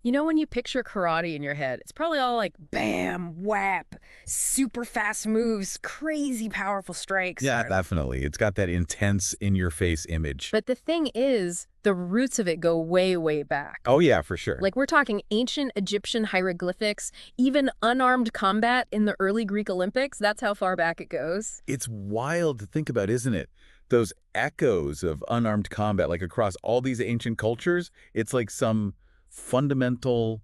You know, when you picture karate in your head, it's probably all like bam, whap, super fast moves, crazy powerful strikes. Yeah, definitely. It's got that intense in-your-face image. But the thing is, the roots of it go way, way back. Oh, yeah, for sure. Like we're talking ancient Egyptian hieroglyphics, even unarmed combat in the early Greek Olympics. That's how far back it goes. It's wild to think about, isn't it? Those echoes of unarmed combat, like across all these ancient cultures, it's like some fundamental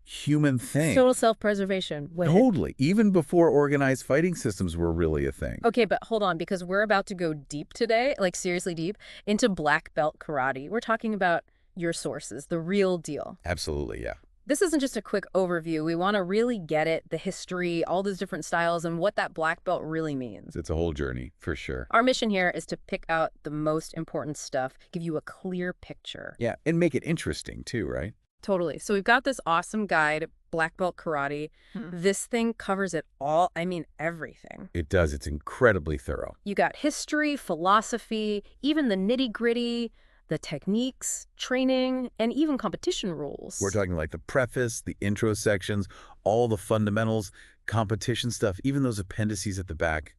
human thing. Total self-preservation. Wait. Totally. Even before organized fighting systems were really a thing. Okay, but hold on, because we're about to go deep today, like seriously deep, into black belt karate. We're talking about your sources, the real deal. Absolutely, yeah. This isn't just a quick overview. We want to really get it, the history, all those different styles, and what that black belt really means. It's a whole journey, for sure. Our mission here is to pick out the most important stuff, give you a clear picture. Yeah, and make it interesting, too, right? Totally. So we've got this awesome guide, Black Belt Karate. This thing covers it all. I mean, everything. It does. It's incredibly thorough. You got history, philosophy, even the nitty-gritty, the techniques, training, and even competition rules. We're talking like the preface, the intro sections, all the fundamentals, competition stuff, even those appendices at the back,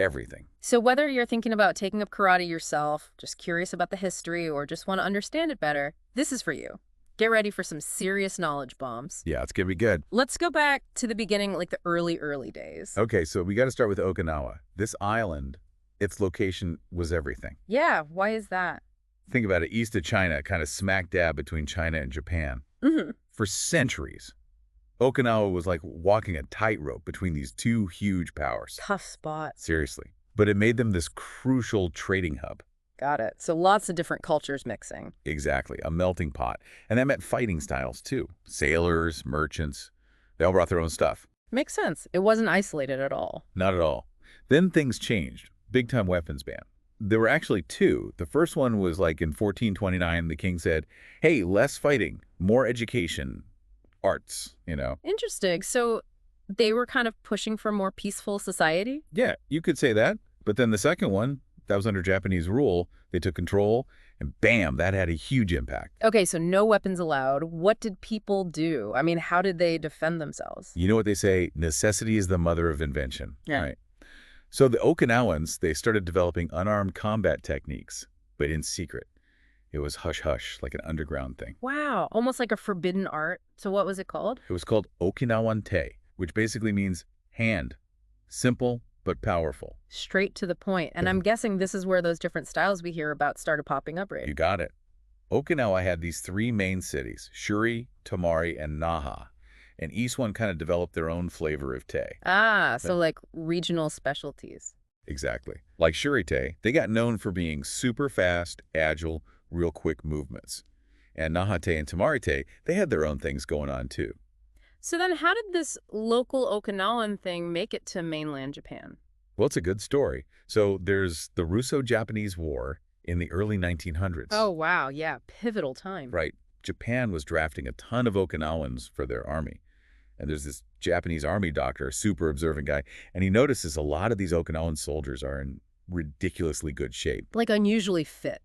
everything. So whether you're thinking about taking up karate yourself, just curious about the history, or just want to understand it better, this is for you. Get ready for some serious knowledge bombs. Yeah, it's going to be good. Let's go back to the beginning, like the early days. Okay, so we got to start with Okinawa. This island, its location was everything. Yeah, why is that? Think about it, east of China, kind of smack dab between China and Japan. For centuries, Okinawa was like walking a tightrope between these two huge powers. Tough spot. Seriously. But it made them this crucial trading hub. Got it. So lots of different cultures mixing. Exactly, a melting pot. And that meant fighting styles, too. Sailors, merchants, they all brought their own stuff. Makes sense. It wasn't isolated at all. Not at all. Then things changed. Big-time weapons ban. There were actually two. The first one was like in 1429, the king said, hey, less fighting, more education, arts, you know. Interesting. So they were kind of pushing for a more peaceful society? Yeah, you could say that. But then the second one, that was under Japanese rule. They took control, and bam, that had a huge impact. Okay, so no weapons allowed. What did people do? I mean, how did they defend themselves? You know what they say? Necessity is the mother of invention. Yeah. Right? So the Okinawans, they started developing unarmed combat techniques, but in secret. It was hush-hush, like an underground thing. Wow, almost like a forbidden art. So what was it called? It was called Okinawan Te, which basically means hand. Simple, but powerful. Straight to the point. And I'm guessing this is where those different styles we hear about started popping up, right? You got it. Okinawa had these three main cities, Shuri, Tomari, and Naha. And each one kind of developed their own flavor of te. Ah, so like regional specialties. Exactly. Like Shuri te, they got known for being super fast, agile, real quick movements. And Naha te and Tomari te, they had their own things going on too. So then how did this local Okinawan thing make it to mainland Japan? Well, it's a good story. So there's the Russo-Japanese War in the early 1900s. Oh, wow. Yeah. Pivotal time. Right. Japan was drafting a ton of Okinawans for their army. And there's this Japanese army doctor, a super observant guy, and he notices a lot of these Okinawan soldiers are in ridiculously good shape. Like unusually fit.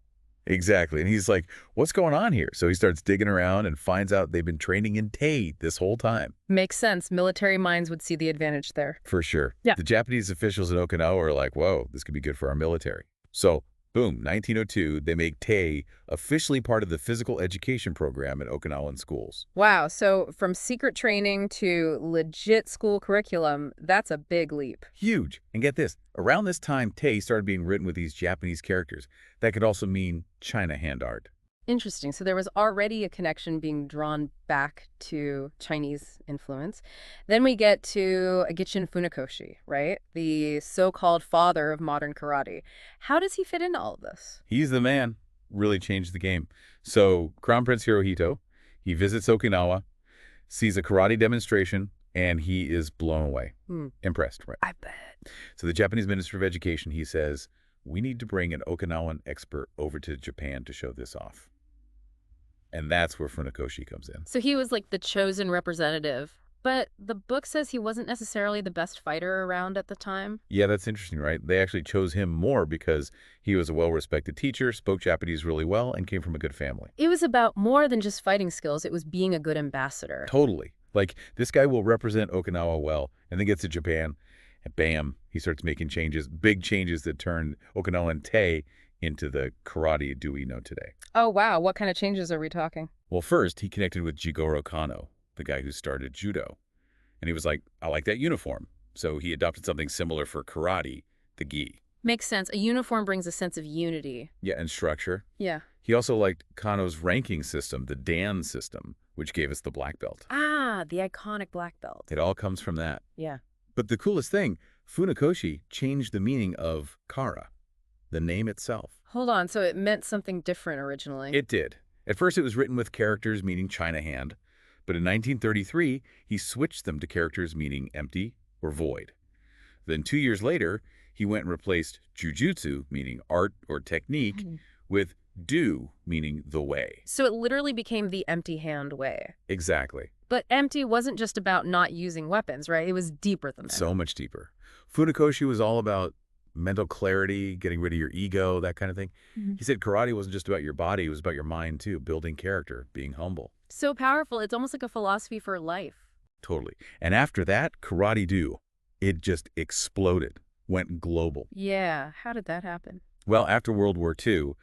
Exactly. And he's like, what's going on here? So he starts digging around and finds out they've been training in Tei this whole time. Makes sense. Military minds would see the advantage there. For sure. Yeah. The Japanese officials in Okinawa are like, whoa, this could be good for our military. So, boom, 1902, they make Tei officially part of the physical education program at Okinawan schools. Wow. So from secret training to legit school curriculum, that's a big leap. Huge. And get this, around this time, Tei started being written with these Japanese characters. That could also mean China hand art. Interesting. So there was already a connection being drawn back to Chinese influence. Then we get to Gichin Funakoshi, right? The so-called father of modern karate. How does he fit into all of this? He's the man. Really changed the game. So Crown Prince Hirohito, he visits Okinawa, sees a karate demonstration, and he is blown away. Impressed, right? I bet. So the Japanese Minister of Education, he says, we need to bring an Okinawan expert over to Japan to show this off. And that's where Funakoshi comes in. So he was like the chosen representative But the book says he wasn't necessarily the best fighter around at the time. Yeah, that's interesting, right? They actually chose him more because he was a well-respected teacher, spoke Japanese really well, and came from a good family. It was about more than just fighting skills. It was being a good ambassador. Totally. Like, this guy will represent Okinawa well, and then gets to Japan, and bam, he starts making changes, big changes that turn Okinawan Te into the karate do we know today. Oh, wow. What kind of changes are we talking? Well, first, he connected with Jigoro Kano, the guy who started judo. And he was like, I like that uniform. So he adopted something similar for karate, the gi. Makes sense. A uniform brings a sense of unity. Yeah, and structure. Yeah. He also liked Kano's ranking system, the Dan system, which gave us the black belt. Ah, the iconic black belt. It all comes from that. Yeah. But the coolest thing, Funakoshi changed the meaning of kara, the name itself. Hold on. So it meant something different originally. It did. At first, it was written with characters meaning China hand, but in 1933, he switched them to characters meaning empty or void. Then 2 years later, he went and replaced jujutsu, meaning art or technique, with do, meaning the way. So it literally became the empty hand way. Exactly. But empty wasn't just about not using weapons, right? It was deeper than that. So much deeper. Funakoshi was all about mental clarity, getting rid of your ego, that kind of thing. He said karate wasn't just about your body, it was about your mind too, building character, being humble. So powerful. It's almost like a philosophy for life. Totally. And after that, karate do, it just exploded, went global. Yeah. How did that happen? Well, after World War II,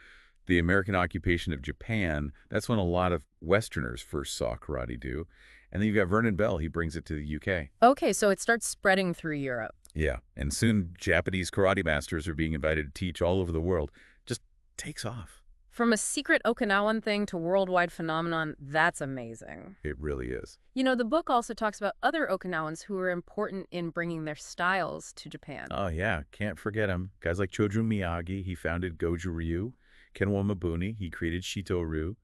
the American occupation of Japan, that's when a lot of Westerners first saw karate do. And then you've got Vernon Bell, he brings it to the UK. Okay, so it starts spreading through Europe. Yeah, and soon Japanese karate masters are being invited to teach all over the world. Just takes off. From a secret Okinawan thing to worldwide phenomenon, that's amazing. It really is. You know, the book also talks about other Okinawans who were important in bringing their styles to Japan. Oh yeah, can't forget him. Guys like Chojo Miyagi, he founded Goju-ryu. Kenwa Mabuni, he created Shito-ryu.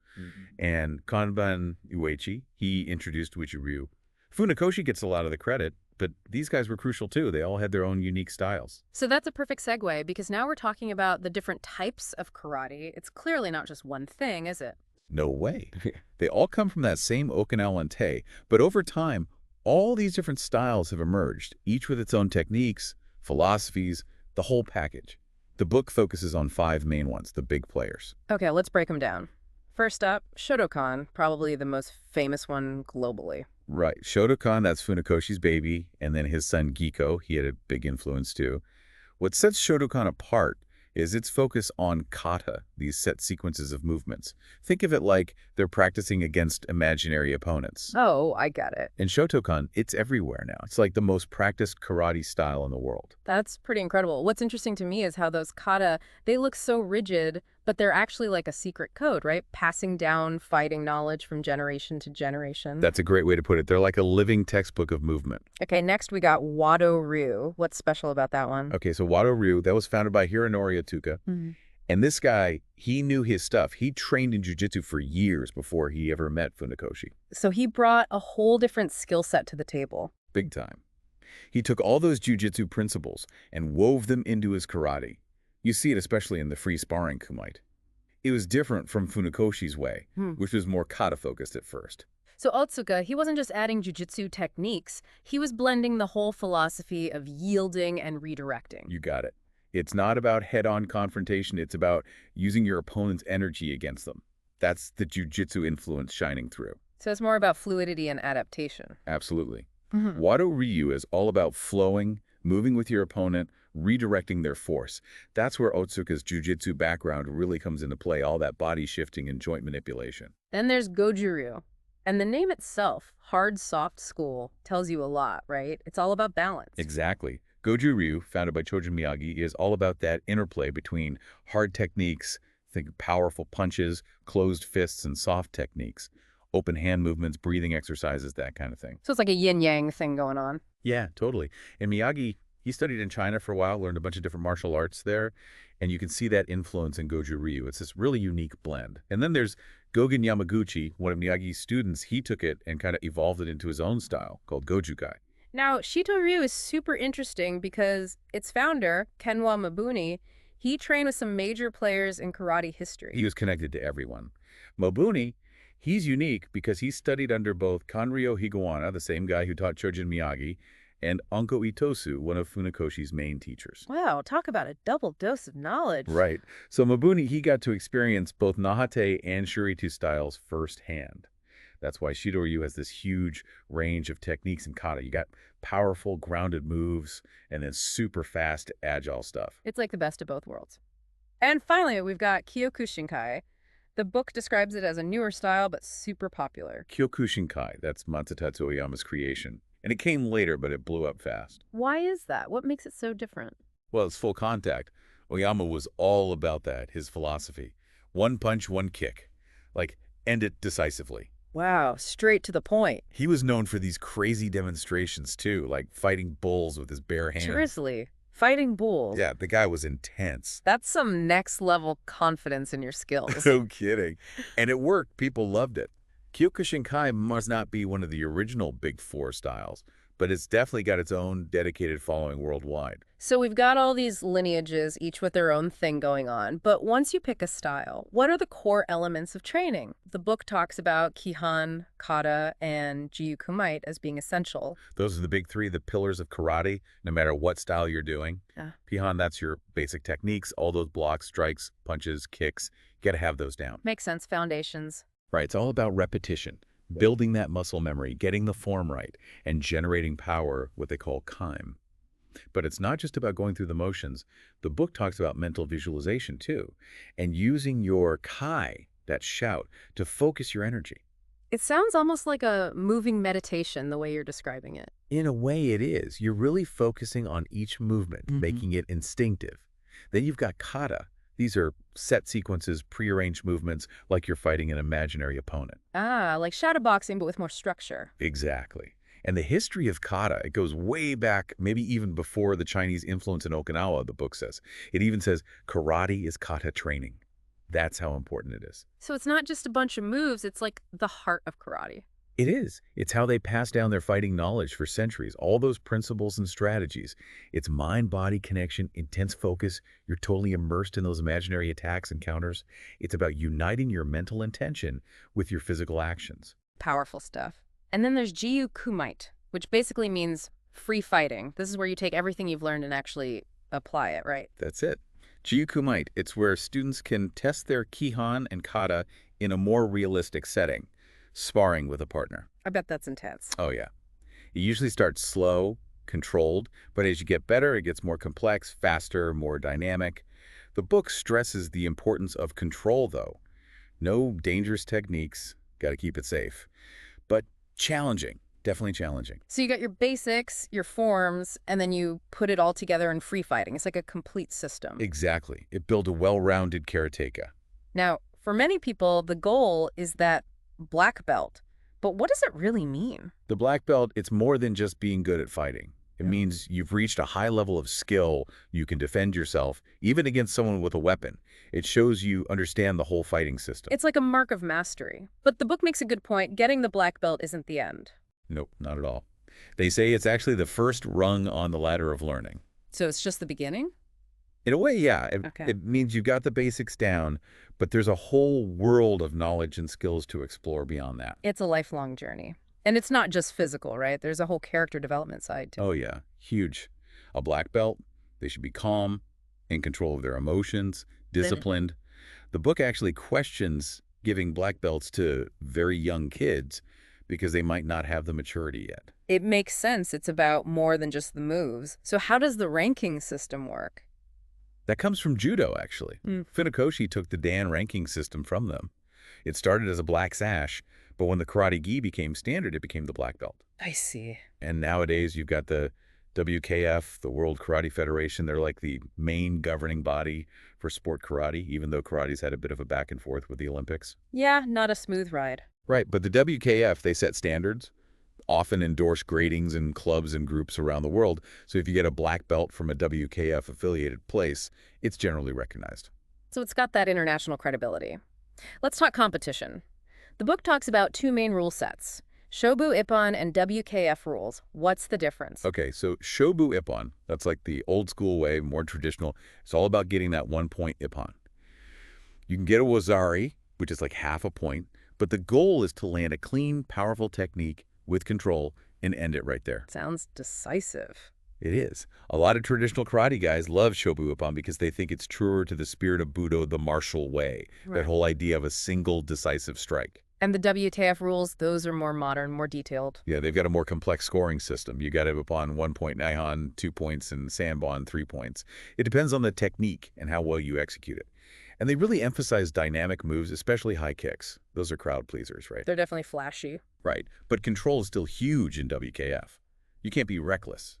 And Kanban Uechi, he introduced Uechi-ryu. Funakoshi gets a lot of the credit, but these guys were crucial too. They all had their own unique styles. So that's a perfect segue, because now we're talking about the different types of karate. It's clearly not just one thing, is it? No way. They all come from that same Okinawan Te, but over time, all these different styles have emerged, each with its own techniques, philosophies, the whole package. The book focuses on 5 main ones, the big players. Okay, let's break them down. First up, Shotokan, probably the most famous one globally. Right. Shotokan, that's Funakoshi's baby, and then his son Giko, he had a big influence too. What sets Shotokan apart is its focus on kata, these set sequences of movements. Think of it like they're practicing against imaginary opponents. Oh, I get it. In Shotokan, it's everywhere now. It's like the most practiced karate style in the world. That's pretty incredible. What's interesting to me is how those kata, they look so rigid, but they're actually like a secret code, right? Passing down fighting knowledge from generation to generation. That's a great way to put it. They're like a living textbook of movement. Okay, next we got Wado-ryu. What's special about that one? Okay, so Wado-ryu, that was founded by Hironori Atuka. And this guy, he knew his stuff. He trained in jiu-jitsu for years before he ever met Funakoshi. So he brought a whole different skill set to the table. Big time. He took all those jiu-jitsu principles and wove them into his karate. You see it especially in the free sparring kumite. It was different from Funakoshi's way, which was more kata-focused at first. So Otsuka, he wasn't just adding jiu-jitsu techniques, he was blending the whole philosophy of yielding and redirecting. You got it. It's not about head-on confrontation, it's about using your opponent's energy against them. That's the jiu-jitsu influence shining through. So it's more about fluidity and adaptation. Absolutely. Wado-ryu is all about flowing, moving with your opponent, redirecting their force. That's where Otsuka's jiu-jitsu background really comes into play, all that body shifting and joint manipulation. Then there's Goju-ryu. And the name itself, hard, soft school, tells you a lot, right? It's all about balance. Exactly. Goju-ryu, founded by Chojo Miyagi, is all about that interplay between hard techniques, think powerful punches, closed fists, and soft techniques. Open hand movements, breathing exercises, that kind of thing. So it's like a yin-yang thing going on. Yeah, totally. And Miyagi, he studied in China for a while, learned a bunch of different martial arts there, and you can see that influence in Goju-ryu. It's this really unique blend. And then there's Gogen Yamaguchi, one of Miyagi's students. He took it and kind of evolved it into his own style called Goju-kai. Now, Shito-ryu is super interesting because its founder, Kenwa Mabuni, he trained with some major players in karate history. He was connected to everyone. Mobuni, He's unique because he studied under both Kanryo Higuana, the same guy who taught Chojin Miyagi, and Anko Itosu, one of Funakoshi's main teachers. Wow, talk about a double dose of knowledge. Right. So Mabuni, he got to experience both Nahate and Shuritu styles firsthand. That's why Shido-ryu has this huge range of techniques in kata. You got powerful, grounded moves, and then super fast, agile stuff. It's like the best of both worlds. And finally, we've got Kyokushinkai. The book describes it as a newer style, but super popular. Kyokushinkai, that's Matsutatsu Oyama's creation. And it came later, but it blew up fast. Why is that? What makes it so different? Well, it's full contact. Oyama was all about that, his philosophy. One punch, one kick. Like, end it decisively. Wow, straight to the point. He was known for these crazy demonstrations, too, like fighting bulls with his bare hands. Seriously, fighting bulls. Yeah, the guy was intense. That's some next-level confidence in your skills. No kidding. And it worked. People loved it. Kyokushinkai must not be one of the original Big Four styles, but it's definitely got its own dedicated following worldwide. So we've got all these lineages, each with their own thing going on. But once you pick a style, what are the core elements of training? The book talks about Kihon, kata, and Jiu-kumite as being essential. Those are the big three, the pillars of karate, no matter what style you're doing. Yeah. Kihon, that's your basic techniques, all those blocks, strikes, punches, kicks. You got to have those down. Makes sense, foundations. Right, it's all about repetition, building that muscle memory, getting the form right, and generating power, what they call kaim. But it's not just about going through the motions. The book talks about mental visualization, too, and using your kai, that shout, to focus your energy. It sounds almost like a moving meditation, the way you're describing it. In a way, it is. You're really focusing on each movement, making it instinctive. Then you've got kata. These are set sequences, prearranged movements, like you're fighting an imaginary opponent. Ah, like shadowboxing, but with more structure. Exactly. And the history of kata, it goes way back, maybe even before the Chinese influence in Okinawa, the book says. It even says karate is kata training. That's how important it is. So it's not just a bunch of moves, it's like the heart of karate. It is. It's how they pass down their fighting knowledge for centuries, all those principles and strategies. It's mind-body connection, intense focus. You're totally immersed in those imaginary attacks and counters. It's about uniting your mental intention with your physical actions. Powerful stuff. And then there's Jiu-kumite, which basically means free fighting. This is where you take everything you've learned and actually apply it, right? That's it. Jiu-kumite, it's where students can test their Kihon and kata in a more realistic setting. Sparring with a partner. I bet that's intense. Oh, yeah. It usually starts slow, controlled, but as you get better, it gets more complex, faster, more dynamic. The book stresses the importance of control, though. No dangerous techniques, got to keep it safe. But challenging, definitely challenging. So you got your basics, your forms, and then you put it all together in free fighting. It's like a complete system. Exactly. It built a well-rounded karateka. Now, for many people, the goal is that black belt. But what does it really mean? The black belt, it's more than just being good at fighting. It means you've reached a high level of skill. You can defend yourself, even against someone with a weapon. It shows you understand the whole fighting system. It's like a mark of mastery. But the book makes a good point. Getting the black belt isn't the end. Nope, not at all. They say it's actually the first rung on the ladder of learning. So it's just the beginning? In a way, yeah. Okay. It means you've got the basics down, but there's a whole world of knowledge and skills to explore beyond that. It's a lifelong journey. And it's not just physical, right? There's a whole character development side to it. Oh, yeah. Huge. A black belt, they should be calm, in control of their emotions, disciplined. The book actually questions giving black belts to very young kids because they might not have the maturity yet. It makes sense. It's about more than just the moves. So how does the ranking system work? That comes from judo, actually. Funakoshi took the Dan ranking system from them. It started as a black sash, but when the karate gi became standard, it became the black belt. I see. And nowadays, you've got the WKF, the World Karate Federation. They're like the main governing body for sport karate, even though karate's had a bit of a back and forth with the Olympics. Yeah, not a smooth ride. Right, but the WKF, they set standards, often endorse gradings in clubs and groups around the world. So if you get a black belt from a WKF-affiliated place, it's generally recognized. So it's got that international credibility. Let's talk competition. The book talks about two main rule sets, Shobu Ippon and WKF rules. What's the difference? Okay, so Shobu Ippon, that's like the old school way, more traditional. It's all about getting that 1 point Ippon. You can get a Wazari, which is like half a point, But the goal is to land a clean, powerful technique with control and end it right there. Sounds decisive. It is. A lot of traditional karate guys love Shobu-Ippon because they think it's truer to the spirit of Budo, the martial way, Right. that whole idea of a single decisive strike. And the WKF rules, those are more modern, more detailed. Yeah, they've got a more complex scoring system. You got to Ippon 1-point Nihon, 2 points, and Sanbon 3 points. It depends on the technique and how well you execute it. And they really emphasize dynamic moves, especially high kicks. Those are crowd pleasers, right? They're definitely flashy. Right. But control is still huge in WKF. You can't be reckless.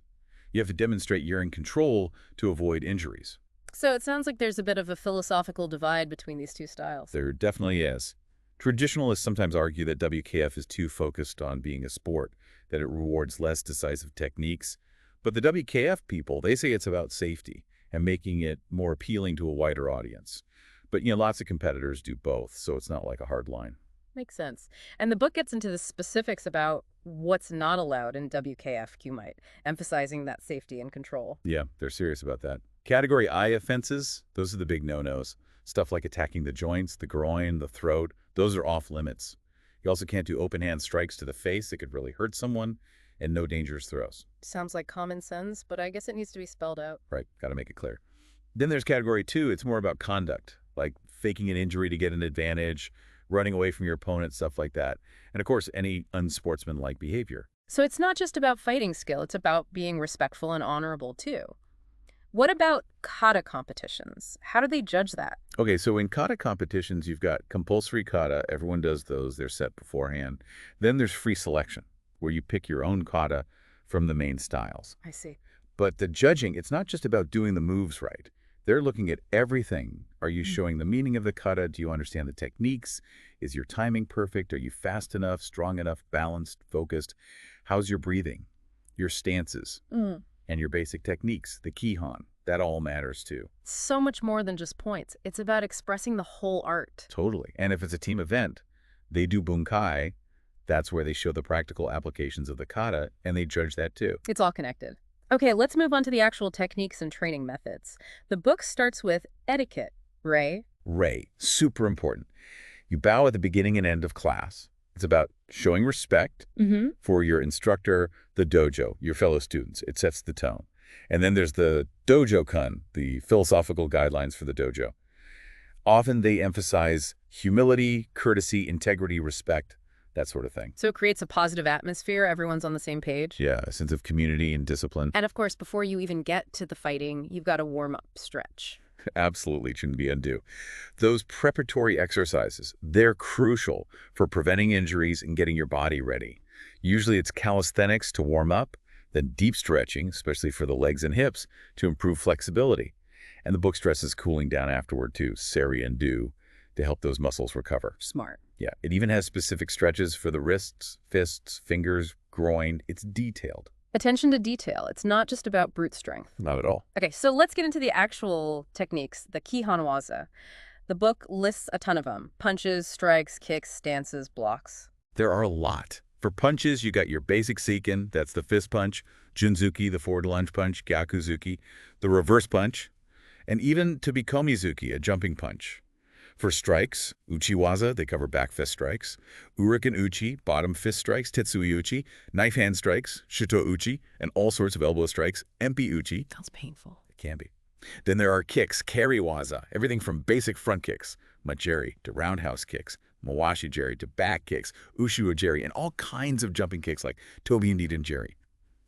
You have to demonstrate you're in control to avoid injuries. So it sounds like there's a bit of a philosophical divide between these two styles. There definitely is. Traditionalists sometimes argue that WKF is too focused on being a sport, that it rewards less decisive techniques. But the WKF people, they say it's about safety and making it more appealing to a wider audience. But, lots of competitors do both, so it's not like a hard line. Makes sense. And the book gets into the specifics about what's not allowed in WKF kumite, emphasizing that safety and control. Yeah, they're serious about that. Category I offenses, those are the big no-nos. Stuff like attacking the joints, the groin, the throat, those are off limits. You also can't do open hand strikes to the face that could really hurt someone, and no dangerous throws. Sounds like common sense, but I guess it needs to be spelled out. Right, got to make it clear. Then there's category 2, it's more about conduct, like faking an injury to get an advantage, running away from your opponent, stuff like that. And of course, any unsportsmanlike behavior. So it's not just about fighting skill, it's about being respectful and honorable too. What about kata competitions? How do they judge that? Okay, so in kata competitions, you've got compulsory kata. Everyone does those. They're set beforehand. Then there's free selection, where you pick your own kata from the main styles. I see. But the judging, it's not just about doing the moves right. They're looking at everything. Are you showing the meaning of the kata? Do you understand the techniques? Is your timing perfect? Are you fast enough, strong enough, balanced, focused? How's your breathing? Your stances? And your basic techniques, the Kihon. That all matters too. So much more than just points. It's about expressing the whole art. Totally. And if it's a team event, they do bunkai. That's where they show the practical applications of the kata, and they judge that too. It's all connected. Okay, let's move on to the actual techniques and training methods. The book starts with etiquette, Ray. Ray, super important. You bow at the beginning and end of class. It's about showing respect for your instructor, the dojo, your fellow students. It sets the tone. And then there's the dojo-kun, the philosophical guidelines for the dojo. Often they emphasize humility, courtesy, integrity, respect, that sort of thing. So it creates a positive atmosphere. Everyone's on the same page. Yeah, a sense of community and discipline. And of course, before you even get to the fighting, you've got a warm-up stretch. Absolutely shouldn't be undue. Those preparatory exercises, they're crucial for preventing injuries and getting your body ready. Usually it's calisthenics to warm up, then deep stretching, especially for the legs and hips, to improve flexibility. And the book stresses cooling down afterward too, seri and do, to help those muscles recover. Smart. Yeah, it even has specific stretches for the wrists, fists, fingers, groin. It's detailed. Attention to detail. It's not just about brute strength. Not at all. Okay, so let's get into the actual techniques, the Kihon waza. The book lists a ton of them. Punches, strikes, kicks, stances, blocks. There are a lot. For punches, you got your basic seiken, that's the fist punch, junzuki, the forward lunge punch, gyakuzuki, the reverse punch, and even tobikomizuki, a jumping punch. For strikes, uchi-waza, they cover back fist strikes, uriken uchi, bottom fist strikes, tetsui uchi, knife hand strikes, shito uchi, and all sorts of elbow strikes, empi uchi. Sounds painful. It can be. Then there are kicks, kari-waza, everything from basic front kicks, majeri, to roundhouse kicks, mawashi-jeri, to back kicks, ushiwa-jeri, and all kinds of jumping kicks like tobi and jeri.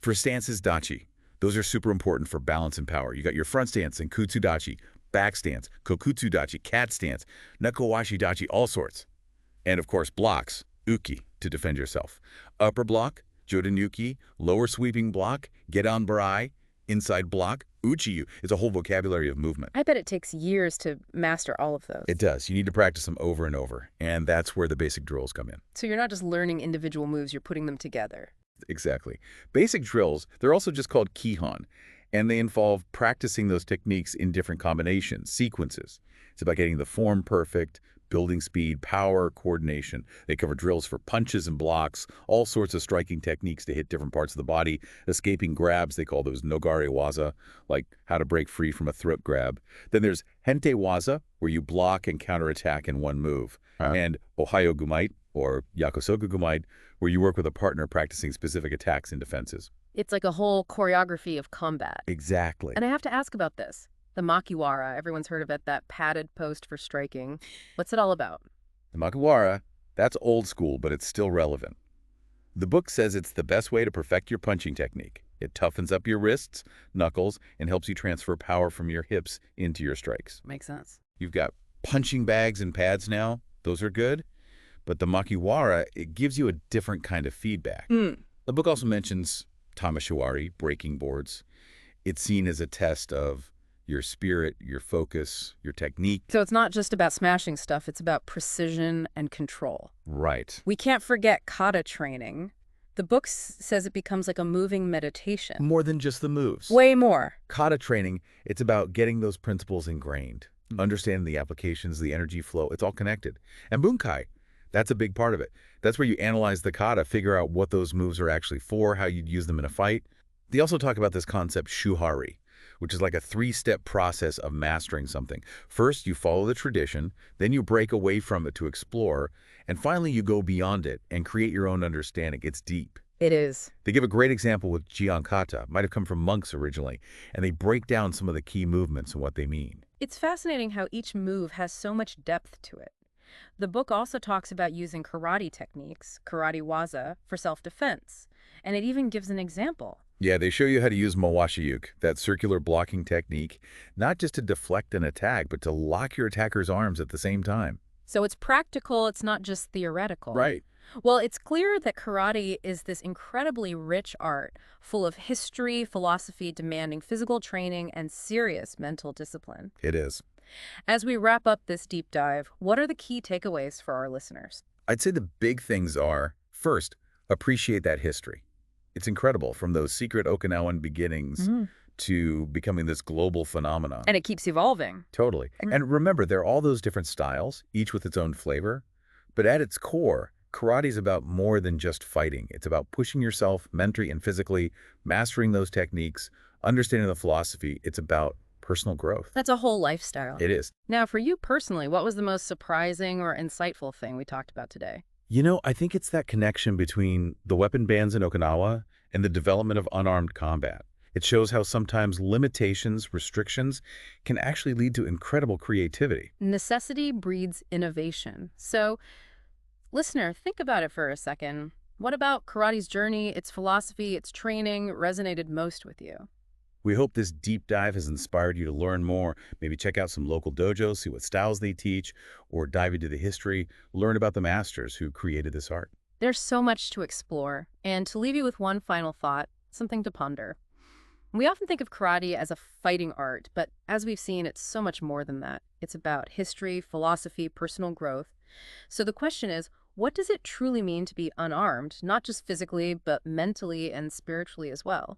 For stances, dachi. Those are super important for balance and power. You got your front stance and kutsu-dachi, back stance, kokutsu-dachi, cat stance, nakowashi-dachi, all sorts. And of course, blocks, uki, to defend yourself. Upper block, joden-uki, lower sweeping block, gedan-barai, inside block, uchi-yu. It's a whole vocabulary of movement. I bet it takes years to master all of those. It does. You need to practice them over and over, and that's where the basic drills come in. So you're not just learning individual moves, you're putting them together. Exactly. Basic drills, they're also just called Kihon, and they involve practicing those techniques in different combinations, sequences. It's about getting the form perfect, building speed, power, coordination. They cover drills for punches and blocks, all sorts of striking techniques to hit different parts of the body, escaping grabs, they call those nogari waza, like how to break free from a throat grab. Then there's hente waza, where you block and counterattack in one move, and ohayo gumite, or yakusoku gumite, where you work with a partner practicing specific attacks and defenses. It's like a whole choreography of combat. Exactly. And I have to ask about this. The makiwara, everyone's heard of it, that padded post for striking. What's it all about? The makiwara, that's old school, but it's still relevant. The book says it's the best way to perfect your punching technique. It toughens up your wrists, knuckles, and helps you transfer power from your hips into your strikes. Makes sense. You've got punching bags and pads now. Those are good. But the makiwara, it gives you a different kind of feedback. The book also mentions tamashiwari, breaking boards. It's seen as a test of your spirit, your focus, your technique. So it's not just about smashing stuff, it's about precision and control. Right. We can't forget kata training. The book says it becomes like a moving meditation. More than just the moves. Way more. Kata training, it's about getting those principles ingrained, understanding the applications, the energy flow. It's all connected. And bunkai, that's a big part of it. That's where you analyze the kata, figure out what those moves are actually for, how you'd use them in a fight. They also talk about this concept shuhari, which is like a three-step process of mastering something. First, you follow the tradition, then you break away from it to explore, and finally you go beyond it and create your own understanding. It's deep. It is. They give a great example with Jian kata, might have come from monks originally, and they break down some of the key movements and what they mean. It's fascinating how each move has so much depth to it. The book also talks about using karate techniques, karate waza, for self-defense, and it even gives an example. Yeah, they show you how to use mawashi-uke, that circular blocking technique, not just to deflect an attack, but to lock your attacker's arms at the same time. So it's practical, it's not just theoretical. Right. Well, it's clear that karate is this incredibly rich art, full of history, philosophy, demanding physical training, and serious mental discipline. It is. As we wrap up this deep dive, what are the key takeaways for our listeners? I'd say the big things are, first, appreciate that history. It's incredible, from those secret Okinawan beginnings to becoming this global phenomenon. And it keeps evolving. Totally. And remember, there are all those different styles, each with its own flavor. But at its core, karate is about more than just fighting. It's about pushing yourself mentally and physically, mastering those techniques, understanding the philosophy. It's about personal growth. That's a whole lifestyle. It is. Now, for you personally, what was the most surprising or insightful thing we talked about today? You know, I think it's that connection between the weapon bans in Okinawa and the development of unarmed combat. It shows how sometimes limitations, restrictions, can actually lead to incredible creativity. Necessity breeds innovation. So, listener, think about it for a second. What about karate's journey, its philosophy, its training resonated most with you? We hope this deep dive has inspired you to learn more. Maybe check out some local dojos, see what styles they teach, or dive into the history, learn about the masters who created this art. There's so much to explore. And to leave you with one final thought, something to ponder. We often think of karate as a fighting art, but as we've seen, it's so much more than that. It's about history, philosophy, personal growth. So the question is, what does it truly mean to be unarmed, not just physically, but mentally and spiritually as well?